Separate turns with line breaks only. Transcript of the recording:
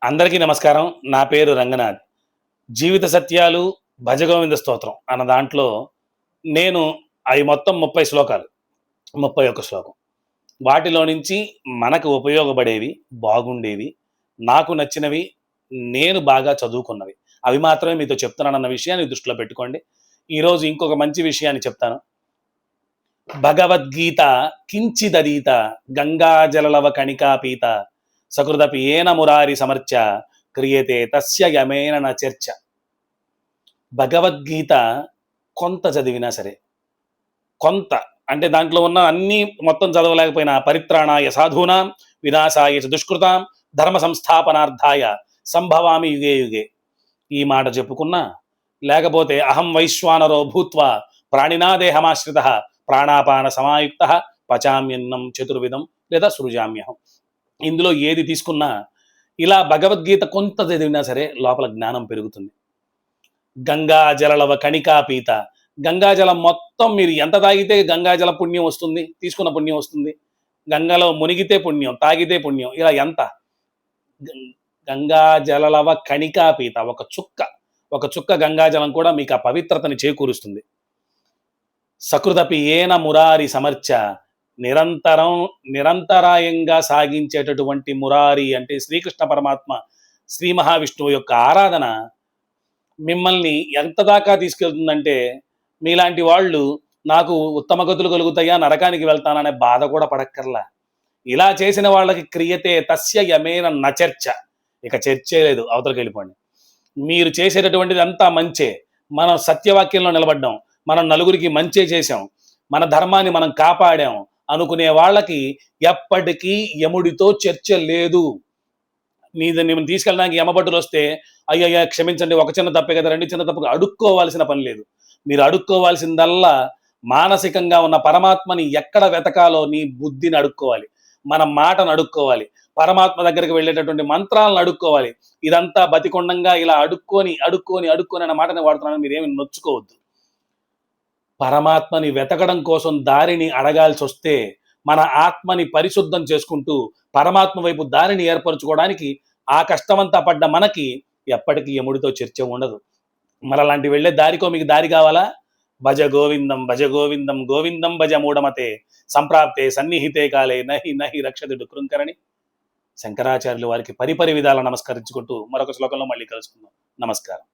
అందరికీ నమస్కారం. నా పేరు రంగనాథ్. జీవిత సత్యాలు, భజగోవింద స్తోత్రం అన్న దాంట్లో నేను అవి మొత్తం 30 శ్లోకాలు. 31 శ్లోకం. వాటిలో నుంచి మనకు ఉపయోగపడేవి, బాగుండేవి, నాకు నచ్చినవి, నేను బాగా చదువుకున్నవి. అవి మాత్రమే మీతో చెప్తున్నానన్న విషయాన్ని దృష్టిలో పెట్టుకోండి. ఈరోజు ఇంకొక మంచి విషయాన్ని చెప్తాను. భగవద్గీత కించిదీత గంగాజలలవ కణికాపీత సకృదపి ఏన మురారి సమర్చ క్రియతే తస్య యమేన న చర్చ. భగవద్గీత కొంత చదివినా సరే, కొంత అంటే దాంట్లో ఉన్న అన్ని మొత్తం చదవలేకపోయినా పరిత్రాణాయ సాధూనాం వినాశాయ చ దుష్కృతాం ధర్మ సంస్థాపనార్థాయ సంభవామి యుగే యుగే ఈ మాట చెప్పుకున్నా, లేకపోతే అహం వైశ్వానరో భూత్వా ప్రాణినాదేహమాశ్రిత ప్రాణాపాన సమాయుక్త పచామ్యన్నం చతుర్విధం లేదా సృజామ్యహం. ఇందులో ఏది తీసుకున్నా ఇలా భగవద్గీత కొంత చదివినా సరే లోపల జ్ఞానం పెరుగుతుంది. గంగాజలలవ కణికాపీత, గంగాజలం మొత్తం మీరు ఎంత తాగితే గంగాజల పుణ్యం వస్తుంది, తీసుకున్న పుణ్యం వస్తుంది. గంగలో మునిగితే పుణ్యం, తాగితే పుణ్యం, ఇలా ఎంత. గంగాజలలవ కణికాపీత, ఒక చుక్క గంగాజలం కూడా మీకు ఆ పవిత్రతని చేకూరుస్తుంది. సకృదపి ఏన మురారి సమర్చ, నిరంతరాయంగా సాగించేటటువంటి మురారి అంటే శ్రీకృష్ణ పరమాత్మ, శ్రీ మహావిష్ణువు యొక్క ఆరాధన మిమ్మల్ని ఎంత దాకా తీసుకెళ్తుందంటే, మీలాంటి వాళ్ళు నాకు ఉత్తమ గతులు కలుగుతాయా, నరకానికి వెళ్తాననే బాధ కూడా పడక్కర్లా. ఇలా చేసిన వాళ్ళకి క్రియతే తస్య యమేన నచర్చ, ఇక చర్చే లేదు, అవతలకి వెళ్ళిపోండి. మీరు చేసేటటువంటిది అంతా మంచే. మనం సత్యవాక్యంలో నిలబడ్డాం, మనం నలుగురికి మంచే చేశాం, మన ధర్మాన్ని మనం కాపాడాం అనుకునే వాళ్ళకి ఎప్పటికీ యముడితో చర్చ లేదు. నేను తీసుకెళ్ళడానికి యమభటులు వస్తే అయ్యయ్యా క్షమించండి, ఒక చిన్న తప్పే కదా, రెండు చిన్న తప్పు, అడుక్కోవాల్సిన పని లేదు. మీరు అడుక్కోవాల్సిందల్లా మానసికంగా ఉన్న పరమాత్మని ఎక్కడ వెతకాలో నీ బుద్ధిని అడుక్కోవాలి, మన మాటను అడుక్కోవాలి, పరమాత్మ దగ్గరికి వెళ్ళేటటువంటి మంత్రాలను అడుక్కోవాలి. ఇదంతా బతికొండంగా ఇలా అడుక్కొని అన్న మాటని వాడుతున్నాను, మీరేమి నొచ్చుకోవద్దు. పరమాత్మని వెతకడం కోసం దారిని అడగాల్సి వస్తే మన ఆత్మని పరిశుద్ధం చేసుకుంటూ పరమాత్మ వైపు దారిని ఏర్పరచుకోవడానికి ఆ కష్టమంతా పడ్డ మనకి ఎప్పటికీ యముడితో చర్చ ఉండదు. మరలాంటి వెళ్ళే దారికో మీకు దారి కావాలా? భజ గోవిందం గోవిందం భజ మూఢమతే సంప్రాప్తే సన్నిహితే కాలే నహి నహి రక్షతుడు కృంకరణి. శంకరాచార్యులు వారికి పరిపరి విధాల నమస్కరించుకుంటూ మరొక శ్లోకంలో మళ్ళీ కలుసుకుందాం. నమస్కారం.